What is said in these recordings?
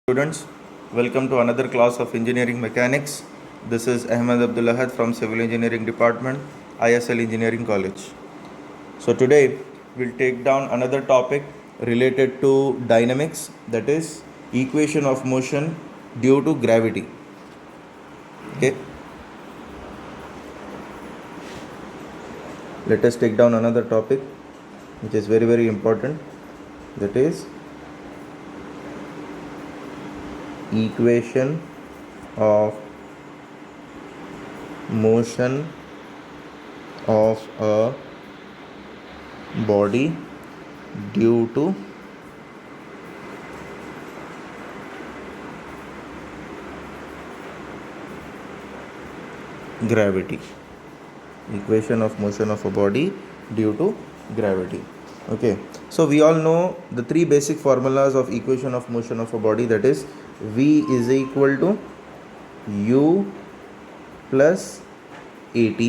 Students, welcome to another class of engineering mechanics. This is Ahmed Abdul Ahad from Civil Engineering Department, ISL Engineering College. So today we'll take down another topic related to dynamics, that is equation of motion due to gravity. Okay. Let us take down another topic which is very important, that is equation of motion of a body due to gravity. Equation of motion of a body due to gravity. Okay, so we all know the three basic formulas of equation of motion of a body, that is V is equal to U plus AT,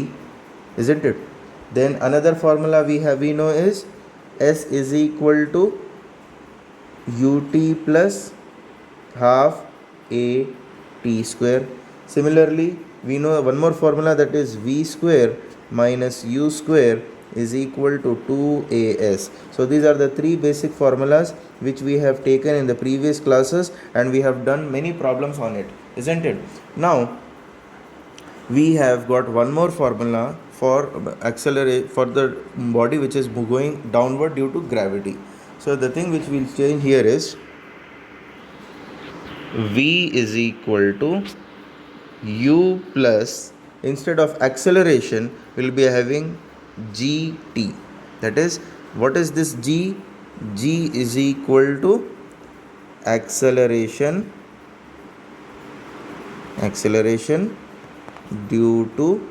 isn't it? Then another formula we know is S is equal to UT plus half AT square. Similarly, we know one more formula, that is V square minus U square is equal to 2AS. So these are the three basic formulas which we have taken in the previous classes and we have done many problems on it, isn't it? Now we have got one more formula for accelerate for the body which is going downward due to gravity. So the thing which we'll change here is V is equal to U plus, instead of acceleration we'll be having GT. That is, what is this G? G is equal to acceleration due to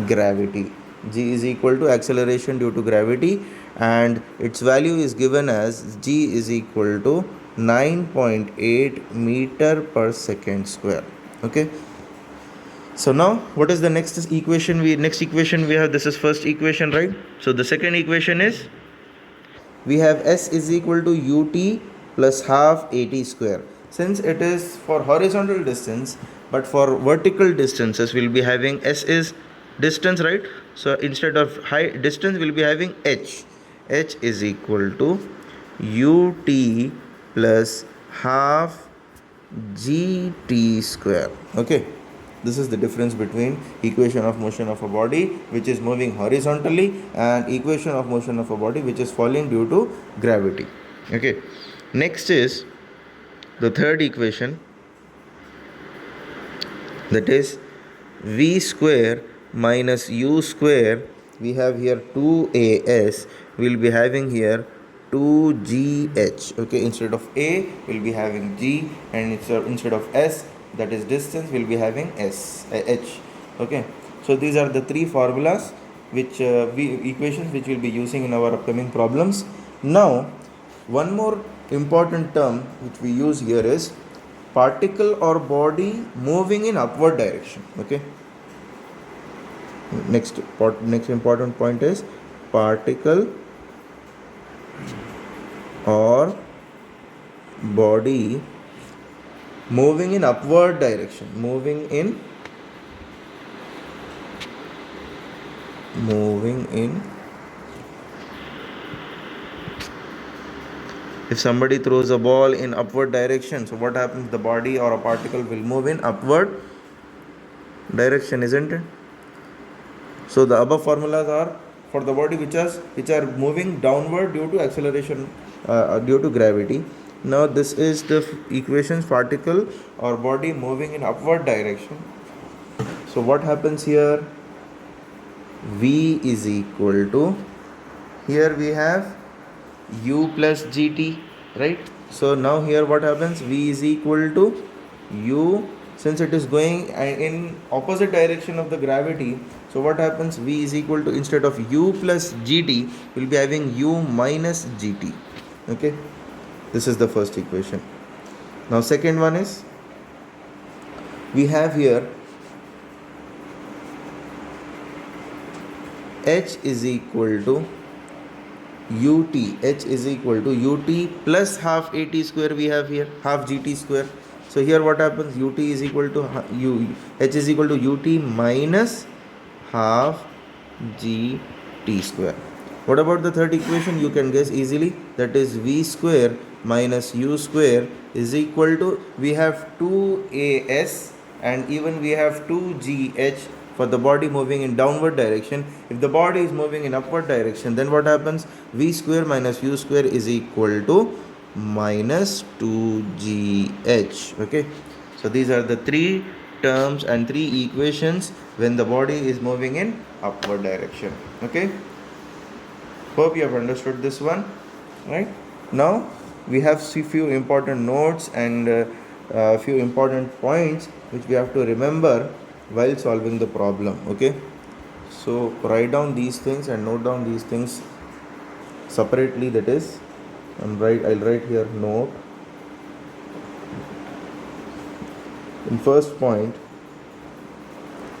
gravity. G is equal to acceleration due to gravity, and its value is given as G is equal to 9.8 meter per second square. Okay. So now what is the next equation we have? This is first equation, right? So the second equation is we have S is equal to UT plus half AT square. Since it is for horizontal distance, but for vertical distances we'll be having S is distance, right? So instead of high distance we'll be having H. H is equal to UT plus half GT square. Okay. This is the difference between equation of motion of a body which is moving horizontally and equation of motion of a body which is falling due to gravity. Okay. Next is the third equation, that is V square minus U square. We have here 2AS. We will be having here 2GH. Okay, instead of A we'll be having G, and instead of S, that is distance, we'll be having H. Okay, so these are the three formulas which equations which we'll be using in our upcoming problems. Now one more important term which we use here is particle or body moving in upward direction. Okay, next important point is particle or body moving in upward direction, moving in if somebody throws a ball in upward direction, so what happens? The body or a particle will move in upward direction, isn't it? So the above formulas are for the body which are moving downward due to acceleration due to gravity. Now this is the equations, particle or body moving in upward direction. So what happens here? V is equal to, here we have U plus GT, right? So now here what happens? V is equal to U, since it is going in opposite direction of the gravity. So what happens? V is equal to, instead of U plus GT we'll be having U minus GT. Okay, this is the first equation. Now second one is, we have here H is equal to ut, h is equal to ut plus half at square we have here, half gt square. So here what happens, ut is equal to h is equal to ut minus half gt square. What about the third equation? You can guess easily, that is v square minus u square is equal to, we have 2as and even we have 2gh for the body moving in downward direction. If the body is moving in upward direction, then what happens, v square minus u square is equal to minus 2gh. Okay, so these are the three terms and three equations when the body is moving in upward direction. Okay, hope you have understood this one. Right, now we have few important notes and few important points which we have to remember while solving the problem. Okay, so write down these things and note down these things separately. That is, I'll write here note. In first point,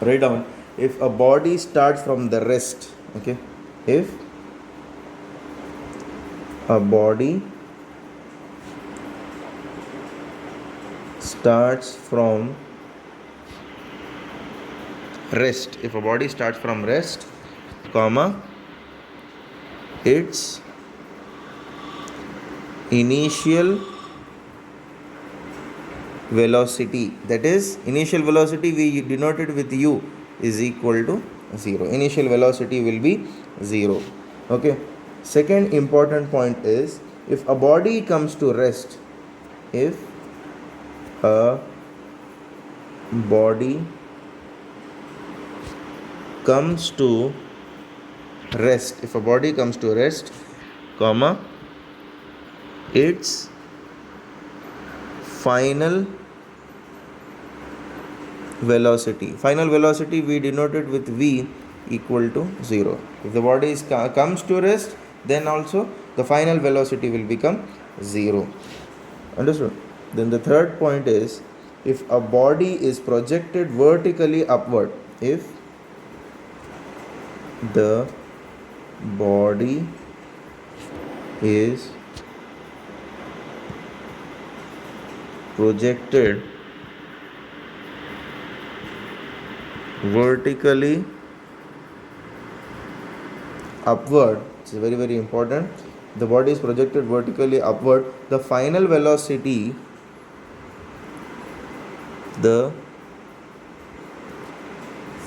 write down, if a body starts from the rest. Okay, if a body starts from rest, if a body starts from rest, comma, its initial velocity, that is initial velocity we denoted with u, is equal to 0. Initial velocity will be 0. Okay, second important point is, if a body comes to rest, if a body comes to rest, if a body comes to rest, comma, its final velocity, final velocity we denoted with v, equal to 0. If the body comes to rest, then also the final velocity will become 0. Understood? Then the third point is, if a body is projected vertically upward, if the body is projected vertically upward, it's very, very important. The body is projected vertically upward, the final velocity, the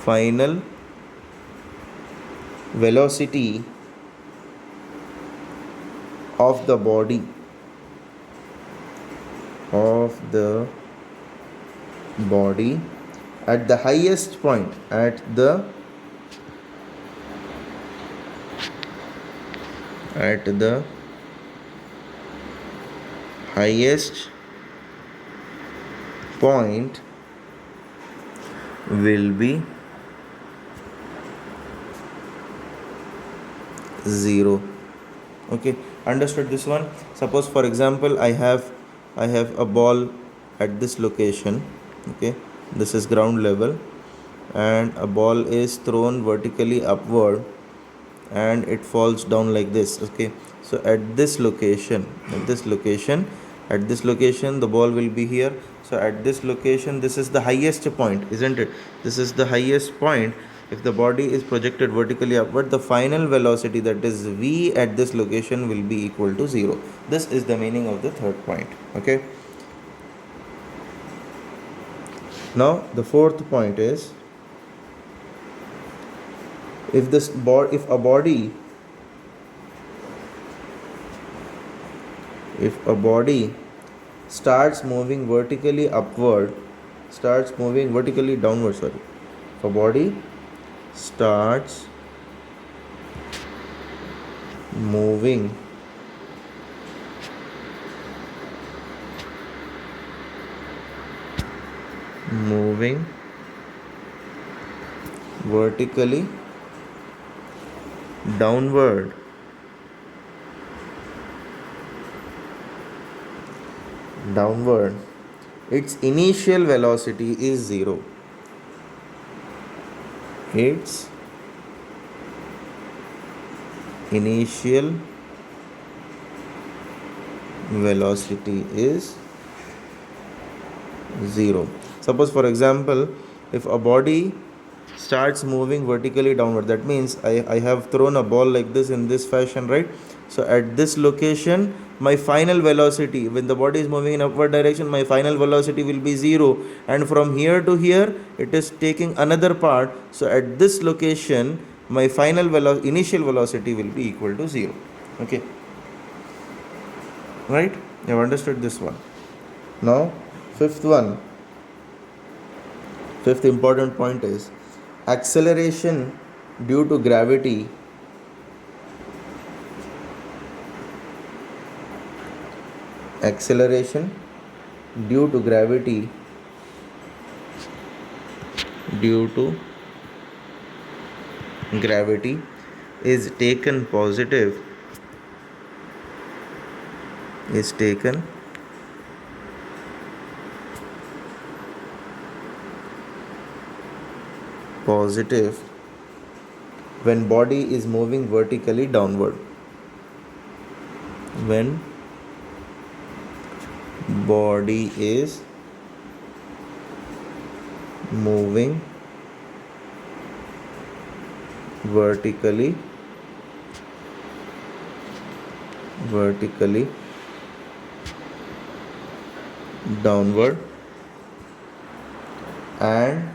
final velocity of the body, at the highest point, at the highest point will be 0. Okay, understood this one? Suppose for example I have a ball at this location. Okay, this is ground level and a ball is thrown vertically upward and it falls down like this. Okay, so at this location the ball will be here. So at this location, this is the highest point, isn't it? This is the highest point. If the body is projected vertically upward, the final velocity, that is v, at this location will be equal to 0. This is the meaning of the third point. Okay, now the fourth point is, if a body starts moving vertically downward, if a body starts moving vertically downward, its initial velocity is 0. Its initial velocity is 0. Suppose for example, if a body starts moving vertically downward, that means I have thrown a ball like this in this fashion, right? So at this location, my final velocity, when the body is moving in upward direction, my final velocity will be 0, and from here to here it is taking another part. So at this location, my initial velocity will be equal to 0. Okay, right? You have understood this one. Now fifth important point is acceleration due to gravity due to gravity is taken positive when body is moving vertically downward. When body is moving vertically downward and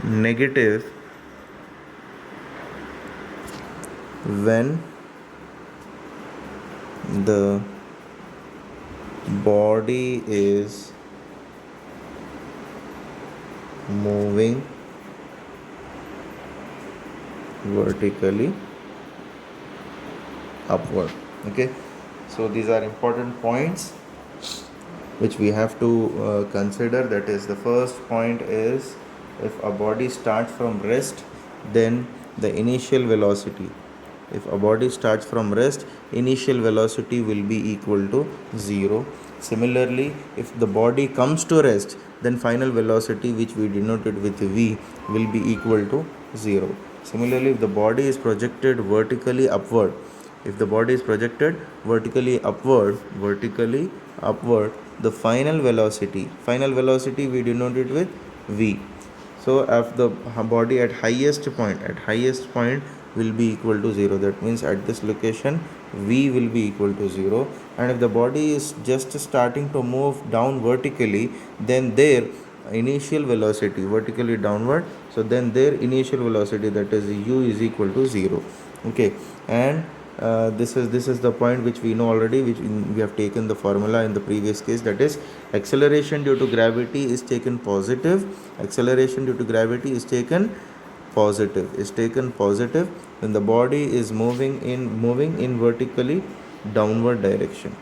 negative when the body is moving vertically upward. Okay, so these are important points which we have to consider. That is, the first point is, if a body starts from rest, then the initial velocity will be equal to 0. Similarly, if the body comes to rest, then final velocity, which we denoted with v, will be equal to 0. Similarly, if the body is projected vertically upward, the final velocity we denoted with v. So if the body at highest point will be equal to 0, that means at this location v will be equal to 0. And if the body is just starting to move down vertically, then their initial velocity vertically downward, so then their initial velocity, that is u, is equal to 0. Okay, and this is the point which we know already, which we have taken the formula in the previous case. That is, acceleration due to gravity is taken positive when the body is moving in vertically downward direction,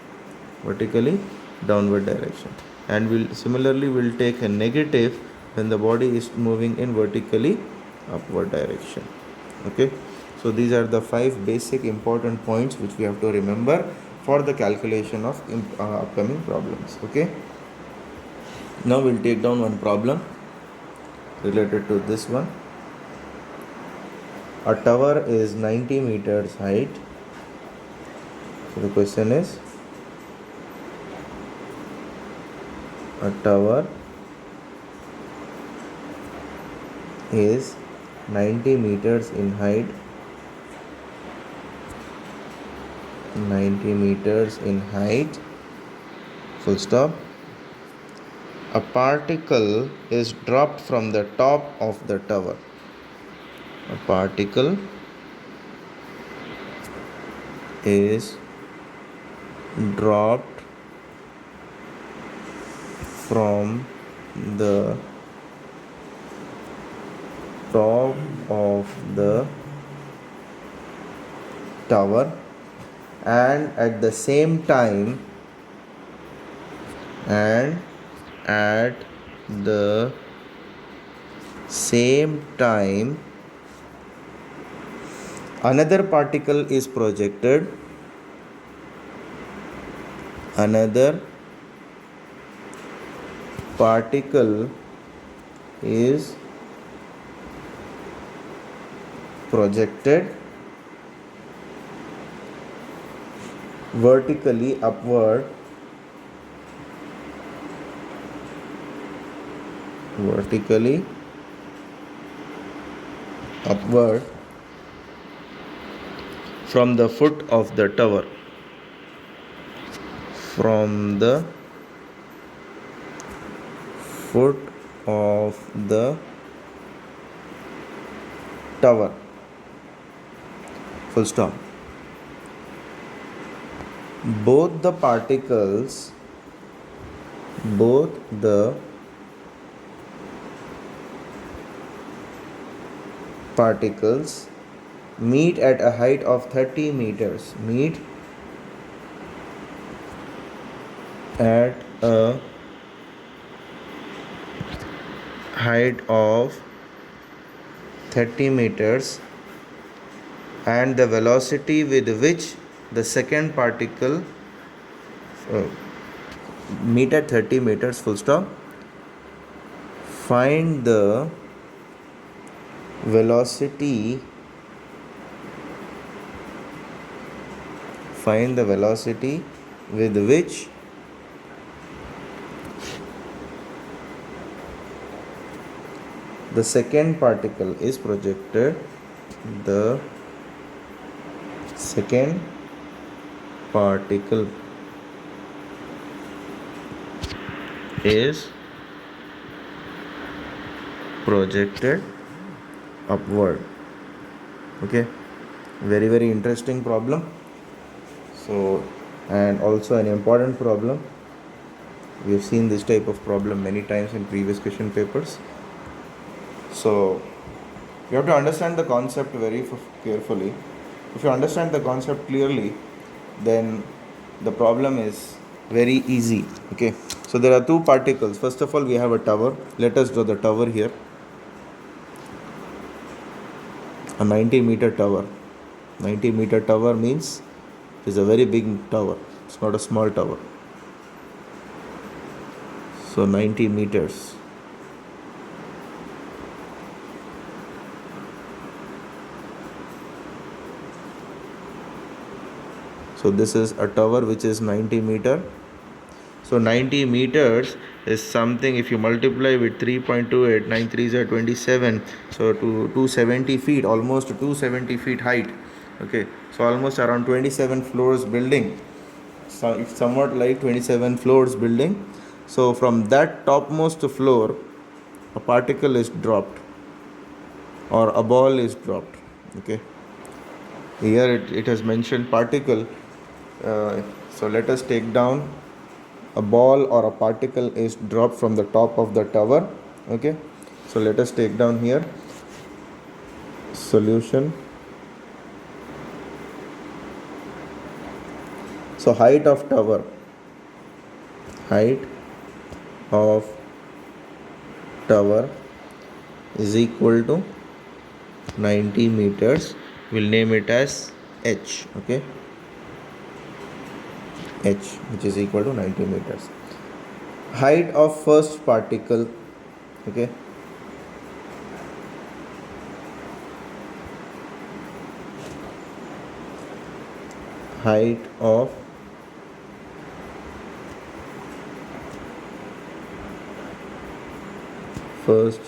and will take a negative when the body is moving in vertically upward direction. Okay, so these are the 5 basic important points which we have to remember for the calculation of upcoming problems. Okay, now we'll take down one problem related to this one. A tower is 90 meters height. So the question is, a tower is 90 meters in height, full stop. A particle is dropped from the top of the tower. A particle is dropped from the top of the tower, and at the same time another particle is projected. Another particle is projected vertically upward vertically upward from the foot of the tower, from the foot of the tower, full stop. Both the particles meet at a height of 30 meters, meet at a height of 30 meters, and the velocity with which the second particle meet at 30 meters, full stop. Find the velocity with which the second particle is projected. The second particle is projected upward. Okay, very interesting problem. So, and also an important problem. We have seen this type of problem many times in previous question papers. So you have to understand the concept very carefully. If you understand the concept clearly, then the problem is very easy. Okay, so there are two particles. First of all, we have a tower. Let us draw the tower here. A 90-meter tower. 90-meter tower means it is a very big tower. It's not a small tower. So 90 meters. So this is a tower which is 90 meter. So 90 meters is something, if you multiply with 3.28, 9 3s are 27, so to 270 feet, almost 270 feet height. Okay, so almost around 27 floors building. So it's somewhat like 27 floors building. So from that topmost floor, a particle is dropped, or a ball is dropped. Okay, here it has mentioned particle. So let us take down a ball or a particle is dropped from the top of the tower. Okay, so let us take down here solution. So height of tower is equal to 90 meters. We'll name it as H. Okay, H, which is equal to 90 meters. Height of first particle. Okay, height of first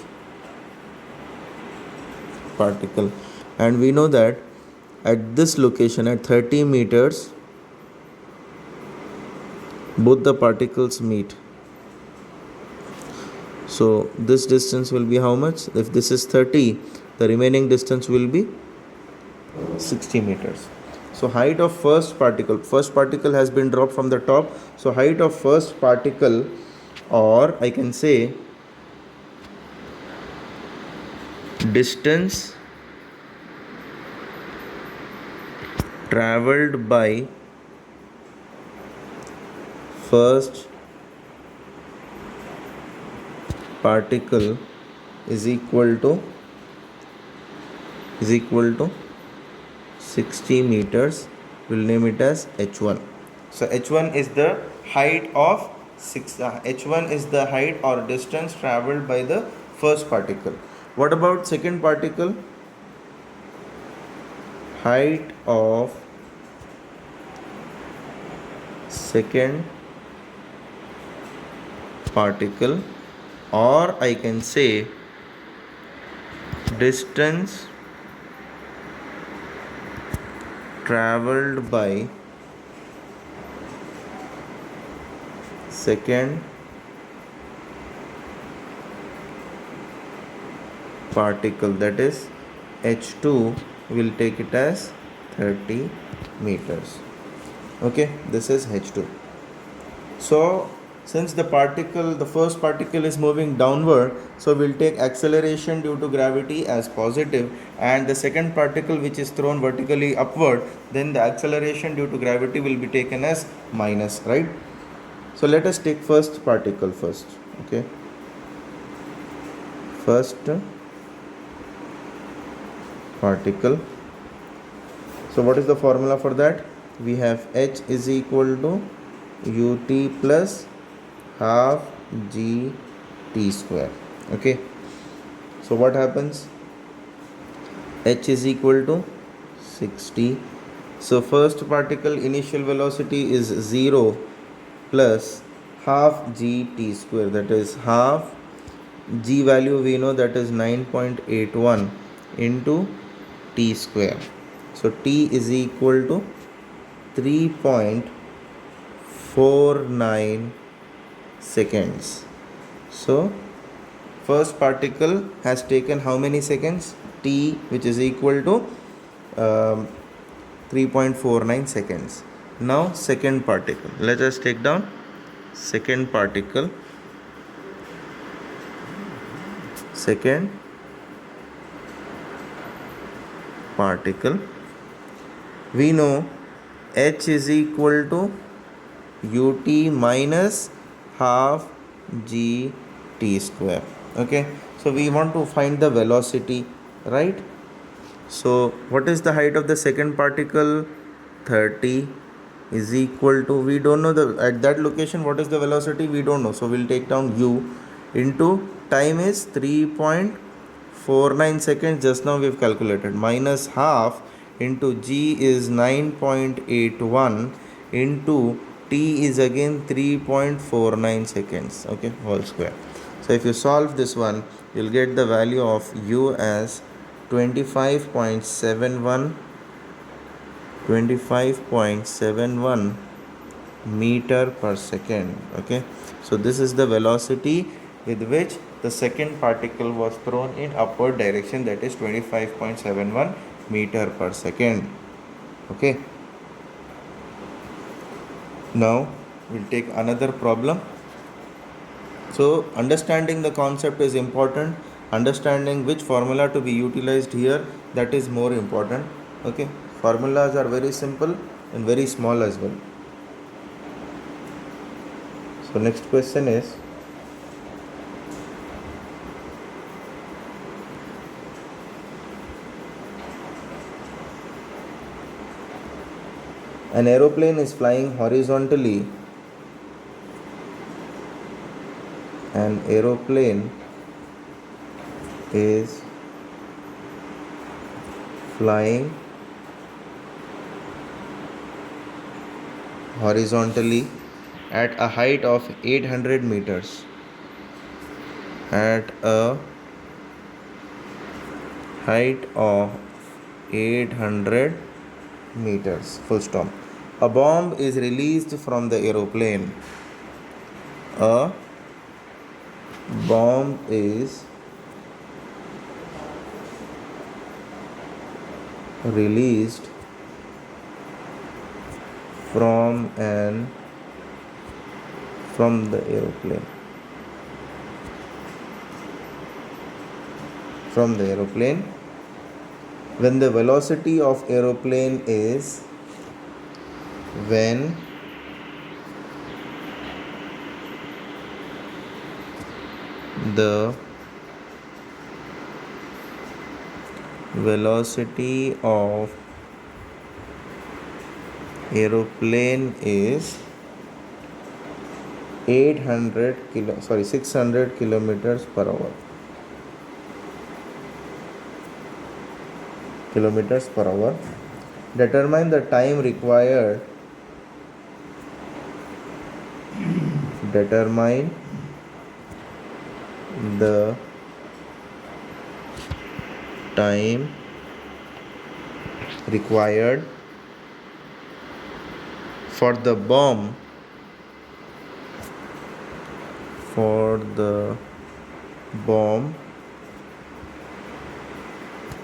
particle, and we know that at this location at 30 meters both the particles meet. So this distance will be how much? If this is 30, the remaining distance will be 60 meters. So height of first particle has been dropped from the top. So height of first particle, or I can say distance traveled by first particle is equal to 60 meters. We'll name it as H1. So H1 is the height of H1 is the height or distance traveled by the first particle. What about second particle? Height of second particle, or I can say distance traveled by second particle, that is h2, will take it as 30 meters. Okay, this is h2. So since the first particle is moving downward, so we'll take acceleration due to gravity as positive, and the second particle which is thrown vertically upward, then the acceleration due to gravity will be taken as minus, right? So let us take first particle first. Okay, first particle. So what is the formula for that? We have h is equal to ut plus half g t square. Okay, so what happens? H is equal to 60. So first particle initial velocity is 0 plus half g t square, that is half g value we know, that is 9.81 into t square. So t is equal to 3.49 seconds. So first particle has taken how many seconds? T, which is equal to 3.49 seconds. Now second particle, let us take down second particle. Second particle, we know h is equal to ut minus half g t square. Okay, so we want to find the velocity, right? So what is the height of the second particle? 30 is equal to, we don't know at that location what is the velocity, we don't know, so we'll take down u into time is 3.49 seconds, just now we've calculated, minus half into g is 9.81 into t is again 3.49 seconds. Okay, whole square. So if you solve this one, you'll get the value of u as 25.71 meter per second. Okay, so this is the velocity with which the second particle was thrown in upward direction, that is 25.71 meter per second. Okay, now we'll take another problem. So understanding the concept is important. Understanding which formula to be utilized here, that is more important. Okay, formulas are very simple and very small as well. So next question is, an aeroplane is flying horizontally. An aeroplane is flying horizontally at a height of 800 meters. At a height of 800 meters, full stop. A bomb is released from the aeroplane. A bomb is released from the aeroplane. From the aeroplane, when the velocity of aeroplane is, when the velocity of aeroplane is 600 kilometers per hour. Kilometers per hour. Determine the time required determine the time required for the bomb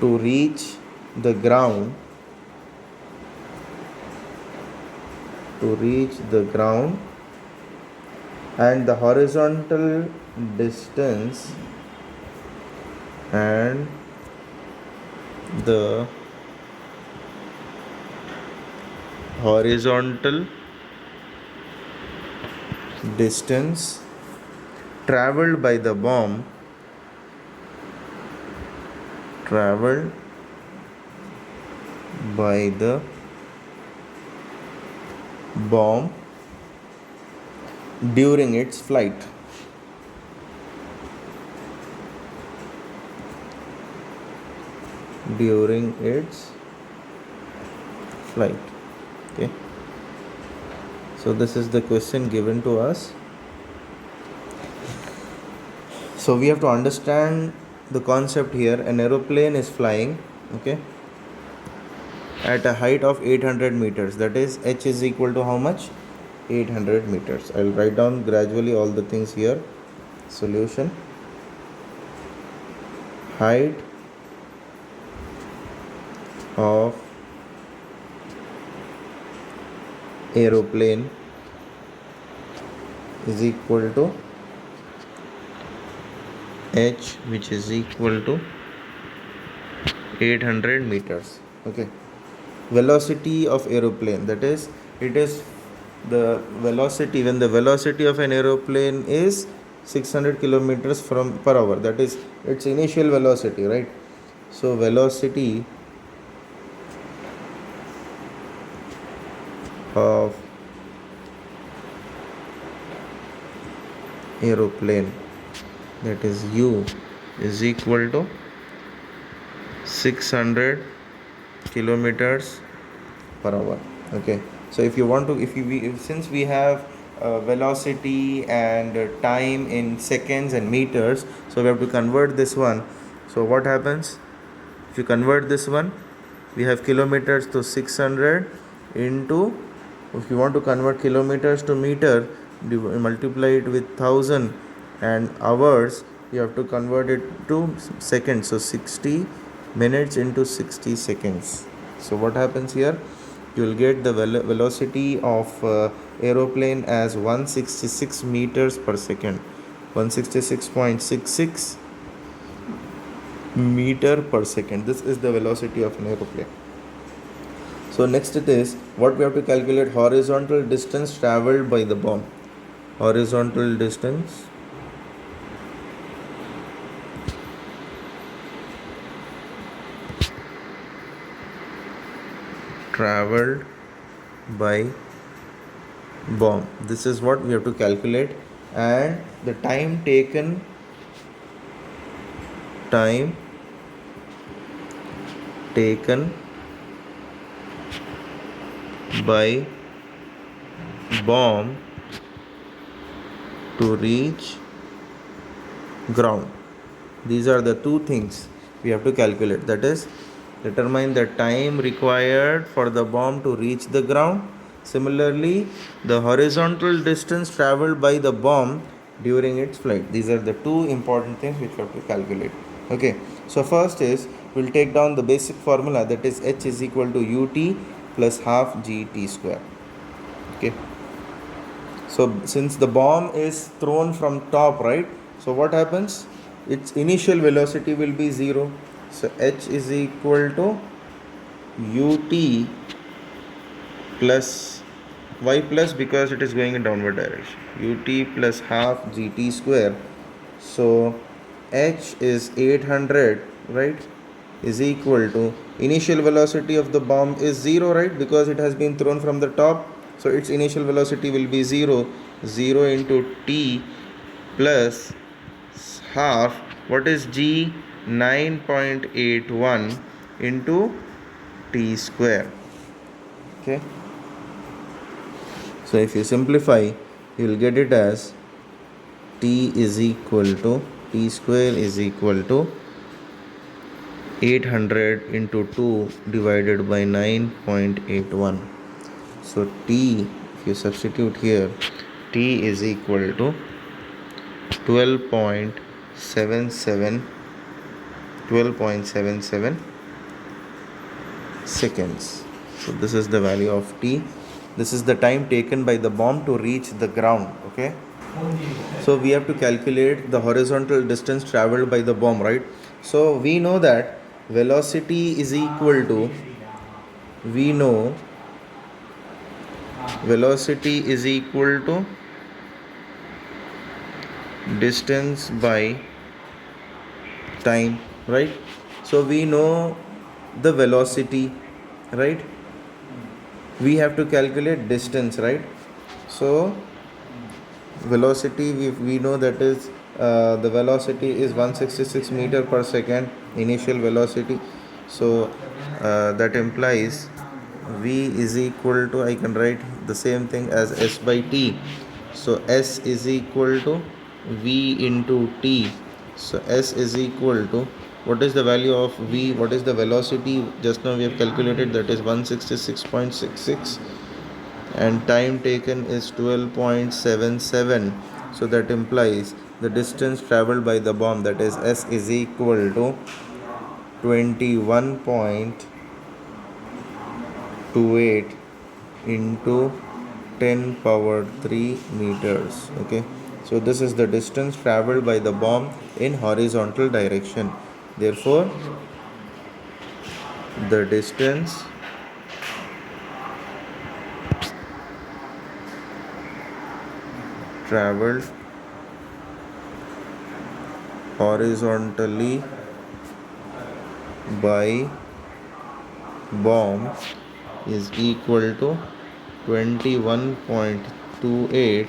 to reach the ground and the horizontal distance traveled by the bomb during its flight. Okay, so this is the question given to us. So we have to understand the concept here. An aeroplane is flying, okay, at a height of 800 meters. That is, h is equal to how much? 800 meters. I'll write down gradually all the things here. Solution: height of aeroplane is equal to h, which is equal to 800 meters. Okay, velocity of aeroplane, that is, it is the velocity, when the velocity of an aeroplane is 600 kilometers per hour, that is its initial velocity, right? So velocity of aeroplane, that is u, is equal to 600 kilometers per hour. Okay, so if you want to, since we have velocity and time in seconds and meters, so we have to convert this one. So what happens if you convert this one? We have kilometers to 600 into, if you want to convert kilometers to meter, multiply it with 1000, and hours you have to convert it to seconds, so 60 minutes into 60 seconds. So what happens here? You will get the velocity of aeroplane as 166 meters per second, 166.66 meter per second. This is the velocity of an aeroplane. So next it is, what we have to calculate? Horizontal distance traveled by the bomb. Horizontal distance traveled by bomb. This is what we have to calculate, and the time taken by bomb to reach ground. These are the two things we have to calculate, that is, determine the time required for the bomb to reach the ground. Similarly, the horizontal distance traveled by the bomb during its flight. These are the two important things which we have to calculate. Okay, so first is, we'll take down the basic formula, that is h is equal to ut plus half gt square. Okay, so since the bomb is thrown from top, right, so what happens? Its initial velocity will be 0. So h is equal to ut plus y plus, because it is going in downward direction, ut plus half gt square. So h is 800, right, is equal to, initial velocity of the bomb is 0, right, because it has been thrown from the top. So its initial velocity will be 0 into t plus half, what is g? 9.81 into t square. Okay, so if you simplify, you will get it as t square is equal to 800 into 2 divided by 9.81. So t, if you substitute here, t is equal to 12.77 seconds. So this is the value of t. This is the time taken by the bomb to reach the ground. Okay, so we have to calculate the horizontal distance traveled by the bomb, right? So we know that velocity is equal to, we know velocity is equal to distance by time, right? So we know the velocity, right? We have to calculate distance, right? So velocity, we know that is the velocity is 166 meter per second, initial velocity. So that implies v is equal to, I can write the same thing as s by t. So s is equal to v into t. So s is equal to, what is the value of v, what is the velocity just now we have calculated, that is 166.66, and time taken is 12.77. So that implies the distance traveled by the bomb, that is s, is equal to 21.28 into 10 power 3 meters. Okay, so this is the distance traveled by the bomb in horizontal direction. Therefore the distance traveled horizontally by bomb is equal to 21.28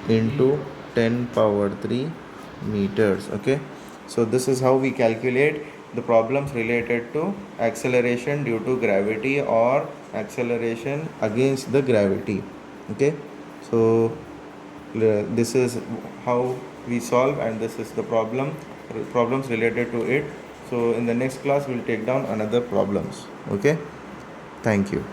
into 10 power 3 meters. Okay, so this is how we calculate the problems related to acceleration due to gravity or acceleration against the gravity. Okay, so this is how we solve, and this is the problems related to it. So in the next class we'll take down another problems. Okay, thank you.